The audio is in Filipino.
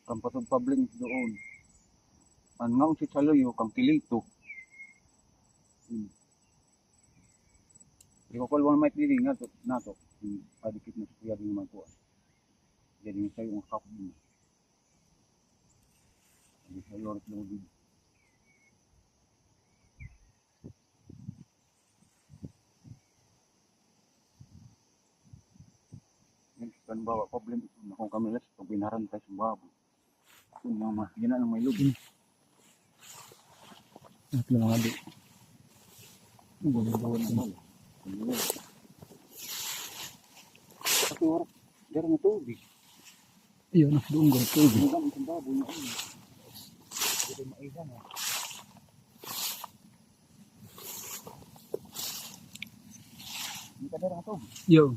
kang patog pabling doon. Ang nga si Saloyo, kang kilito. Di ko kalwang may piling nato. Padikit na siya din naman po. Jadi nga sa'yo ang kapag mo. Hindi sa'yo oras lobid. Kan bawa problem itu na kung kami las pag binaran tayo sa babo. Kung mama, yan na lang may lubid. At lang adi. Bawal na bawal. Kasi oras, dara na tubig. Iyon na, doon ko ito. Hindi kami sa babo na ano. Hindi maiza na. Hindi ka dara na tubig. Yo.